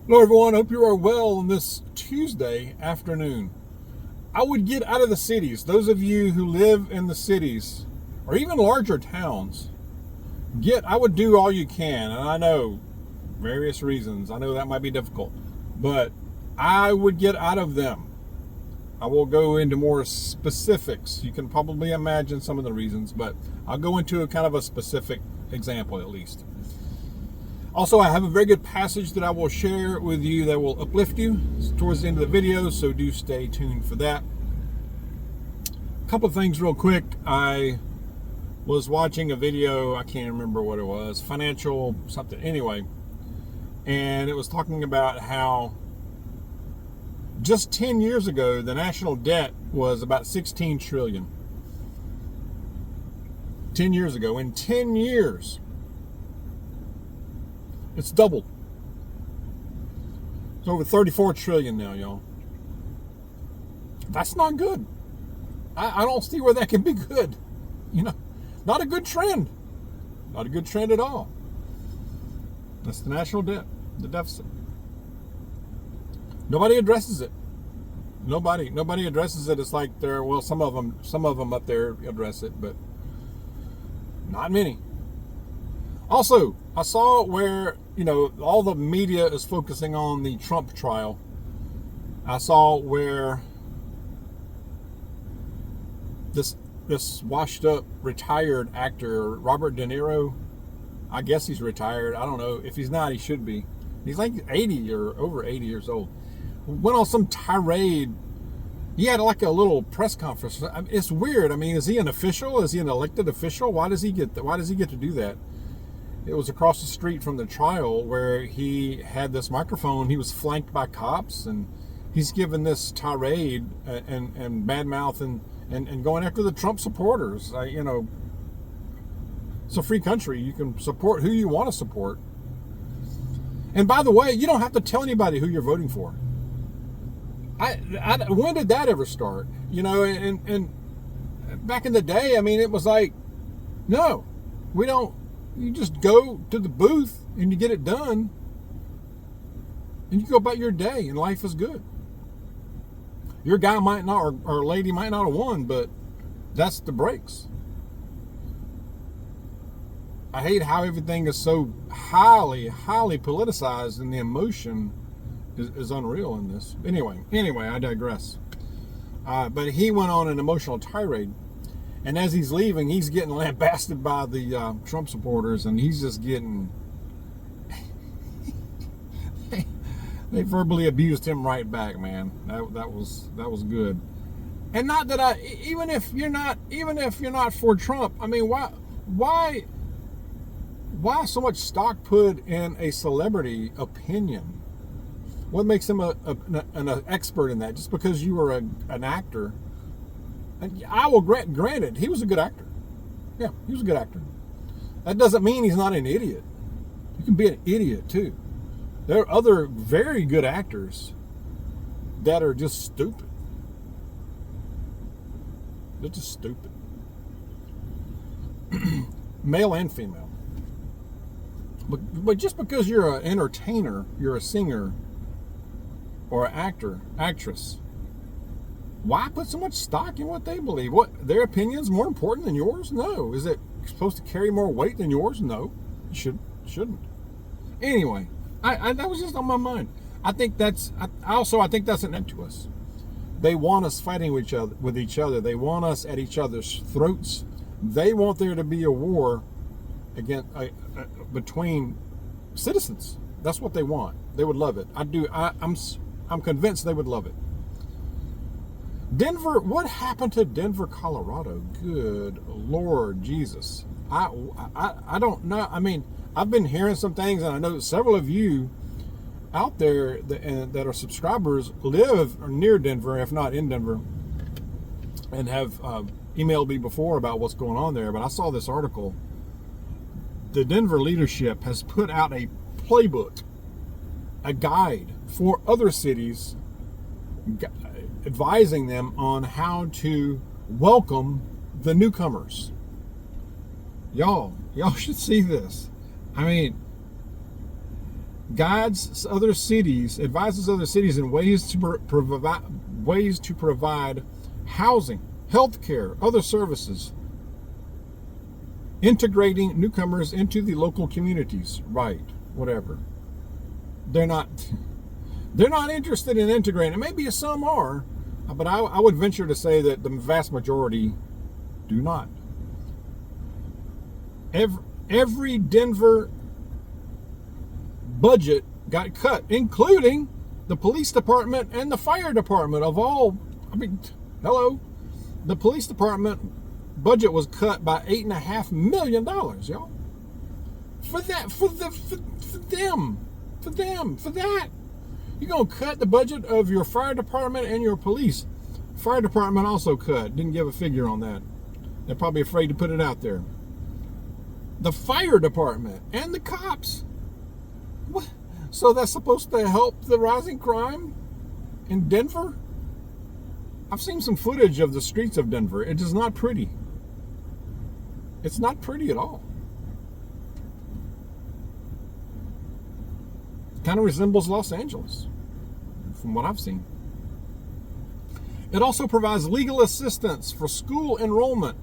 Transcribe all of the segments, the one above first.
Hello, everyone. Hope you are well on this Tuesday afternoon. I would get out of the cities. Those of you who live in the cities or even larger towns, I would do all you can. And I know various reasons. I know that might be difficult, but I would get out of them. I will go into more specifics. You can probably imagine some of the reasons, but I'll go into a kind of a specific example at least. Also, I have a very good passage that I will share with you that will uplift you towards the end of the video, so do stay tuned for that. A couple of things real quick. I was watching a video, I can't remember what it was, financial something, anyway, and it was talking about how just 10 years ago, the national debt was about 16 trillion. 10 years ago. In 10 years, it's doubled. It's over 34 trillion now, y'all. That's not good. I don't see where that can be good. Not a good trend. Not a good trend at all. That's the national debt, the deficit. Nobody addresses it. Nobody addresses it. It's like some of them up there address it, but not many. Also, I saw where, all the media is focusing on the Trump trial. I saw where this washed up retired actor, Robert De Niro, I guess he's retired. I don't know. If he's not, he should be. He's like 80 or over 80 years old. Went on some tirade. He had like a little press conference. It's weird. Is he an official? Is he an elected official? Why does he get to do that? It was across the street from the trial where he had this microphone. He was flanked by cops, and he's given this tirade and bad mouth and going after the Trump supporters. It's a free country. You can support who you want to support. And by the way, you don't have to tell anybody who you're voting for. When did that ever start? And back in the day, it was like, no, we don't. You just go to the booth and you get it done, and you go about your day, and life is good. Your guy might not, or lady might not have won, but that's the breaks. I hate how everything is so highly politicized, and the emotion is unreal in this. Anyway, I digress. But he went on an emotional tirade. And as he's leaving, he's getting lambasted by the Trump supporters, and he's just getting... they verbally abused him right back, man. That was good. And not that even if you're not for Trump, why so much stock put in a celebrity opinion? What makes him an expert in that? Just because you were an actor? And I will granted, he was a good actor. Yeah, he was a good actor. That doesn't mean he's not an idiot. You can be an idiot too. There are other very good actors that are just stupid. They're just stupid. Male and female. But just because you're an entertainer, you're a singer, or an actor, actress, why put so much stock in what they believe? What, their opinion's more important than yours? No. Is it supposed to carry more weight than yours? No. It shouldn't. Anyway, that was just on my mind. I think that's an end to us. They want us fighting with each other. They want us at each other's throats. They want there to be a war between citizens. That's what they want. They would love it. I'm convinced they would love it. Denver, what happened to Denver, Colorado? Good Lord Jesus. I don't know. I've been hearing some things, and I know several of you out there that are subscribers live near Denver, if not in Denver, and have emailed me before about what's going on there. But I saw this article. The Denver leadership has put out a playbook, a guide for other cities, advising them on how to welcome the newcomers. Y'all should see this. guides other cities, advises other cities in ways to provide housing, healthcare, other services, integrating newcomers into the local communities. Right, whatever. They're not interested in integrating. Maybe some are, but I would venture to say that the vast majority do not. Every Denver budget got cut, including the police department and the fire department of all. I mean, hello. The police department budget was cut by $8.5 million, y'all. For that. You're going to cut the budget of your fire department and your police. Fire department also cut. Didn't give a figure on that. They're probably afraid to put it out there. The fire department and the cops. What? So that's supposed to help the rising crime in Denver? I've seen some footage of the streets of Denver. It is not pretty. It's not pretty at all. Kind of resembles Los Angeles, from what I've seen. It also provides legal assistance for school enrollment,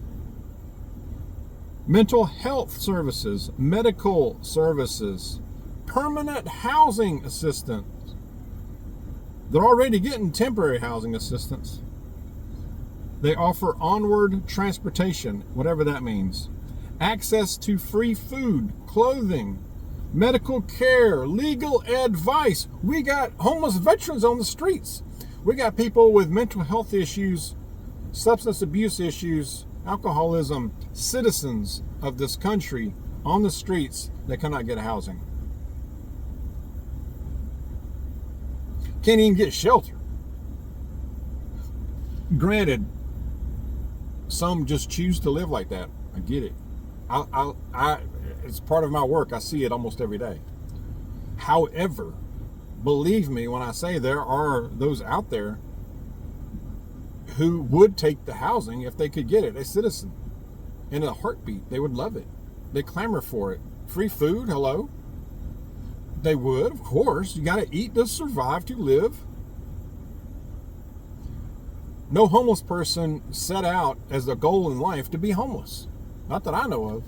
mental health services, medical services, permanent housing assistance. They're already getting temporary housing assistance. They offer onward transportation, whatever that means, access to free food, clothing, medical care, legal advice. We got homeless veterans on the streets. We got people with mental health issues, substance abuse issues, alcoholism, citizens of this country on the streets that cannot get housing. Can't even get shelter. Granted, some just choose to live like that. I get it. It's part of my work. I see it almost every day. However, believe me when I say there are those out there who would take the housing if they could get it. A citizen. In a heartbeat. They would love it. They clamor for it. Free food, hello? They would, of course. You got to eat to survive, to live. No homeless person set out as a goal in life to be homeless. Not that I know of.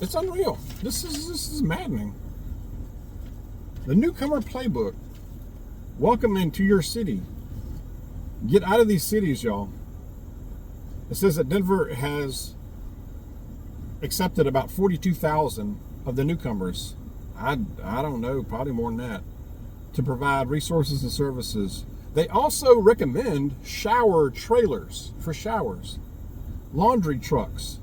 It's unreal. This is maddening. The newcomer playbook. Welcome into your city. Get out of these cities, y'all. It says that Denver has accepted about 42,000 of the newcomers. I don't know, probably more than that, to provide resources and services. They also recommend shower trailers for showers, laundry trucks.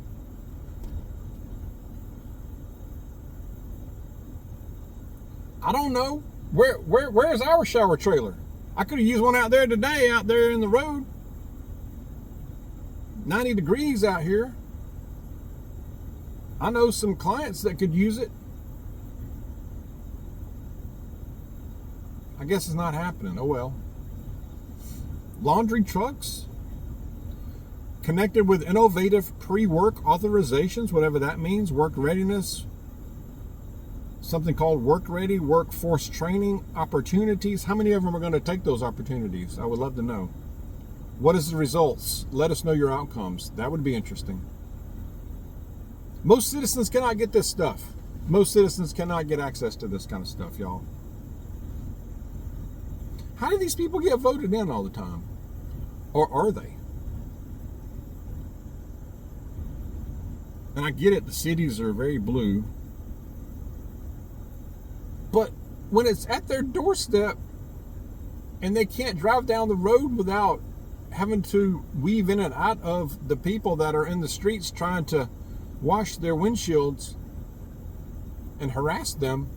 I don't know. Where's our shower trailer? I could have used one out there today, out there in the road. 90 degrees out here. I know some clients that could use it. I guess it's not happening. Oh well. Laundry trucks. Connected with innovative pre-work authorizations, whatever that means. Work readiness. Something called Work Ready, workforce training opportunities. How many of them are going to take those opportunities? I would love to know. What is the results? Let us know your outcomes. That would be interesting. Most citizens cannot get this stuff. Most citizens cannot get access to this kind of stuff, y'all. How do these people get voted in all the time? Or are they? And I get it, the cities are very blue. But when it's at their doorstep and they can't drive down the road without having to weave in and out of the people that are in the streets trying to wash their windshields and harass them,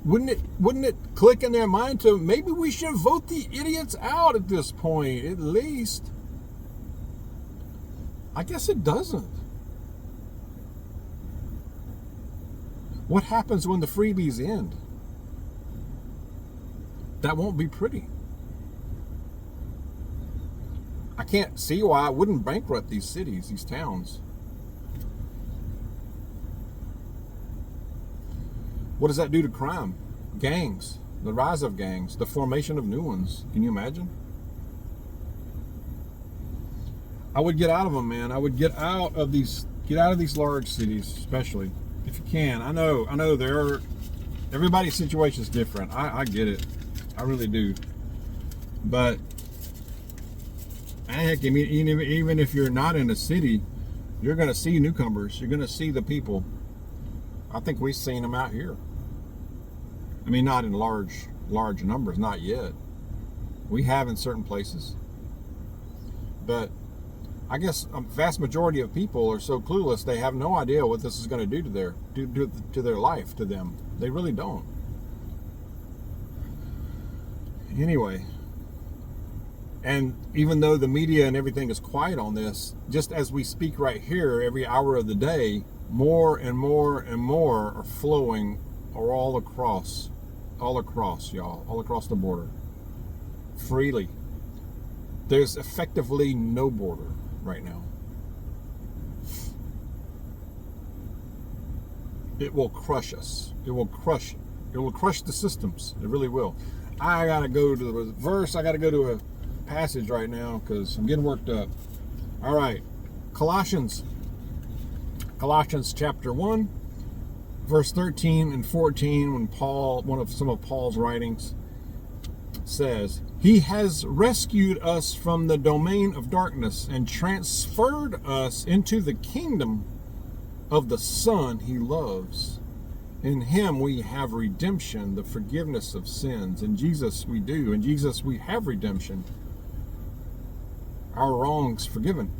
wouldn't it click in their mind to maybe we should vote the idiots out at this point, at least? I guess it doesn't. What happens when the freebies end? That won't be pretty. I can't see why I wouldn't bankrupt these cities, these towns. What does that do to crime? Gangs, the rise of gangs, the formation of new ones. Can you imagine? I would get out of them, man. I would get out of these large cities, especially if you can. I know everybody's situation is different. I get it. I really do. But heck, I mean, even if you're not in a city, you're going to see newcomers. You're going to see the people. I think we've seen them out here. I mean, not in large numbers, not yet. We have in certain places. But I guess a vast majority of people are so clueless, they have no idea what this is going to do to their life, to them. They really don't. Anyway, and even though the media and everything is quiet on this, just as we speak right here, every hour of the day, more and more and more are flowing all across, y'all, all across the border, freely. There's effectively no border right now. It will crush us. It will crush the systems. It really will. I gotta go to the verse. I gotta go to a passage right now because I'm getting worked up. All right, Colossians chapter 1, verse 13 and 14. When some of Paul's writings says, "He has rescued us from the domain of darkness and transferred us into the kingdom of the Son he loves. In him we have redemption, the forgiveness of sins." In Jesus we do. In Jesus we have redemption. Our wrongs forgiven.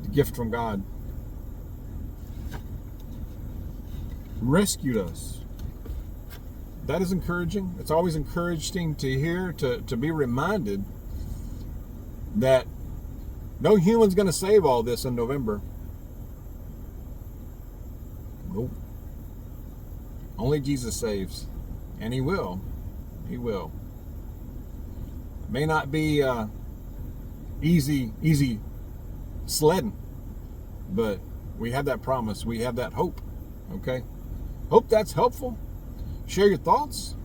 The gift from God. Rescued us. That is encouraging. It's always encouraging to hear, to be reminded that no human's going to save all this in November. Nope. Only Jesus saves. And he will. He will. It may not be easy sledding, but we have that promise. We have that hope. Okay? Hope that's helpful. Share your thoughts.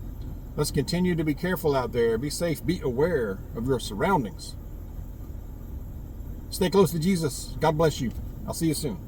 Let's continue to be careful out there. Be safe. Be aware of your surroundings. Stay close to Jesus. God bless you. I'll see you soon.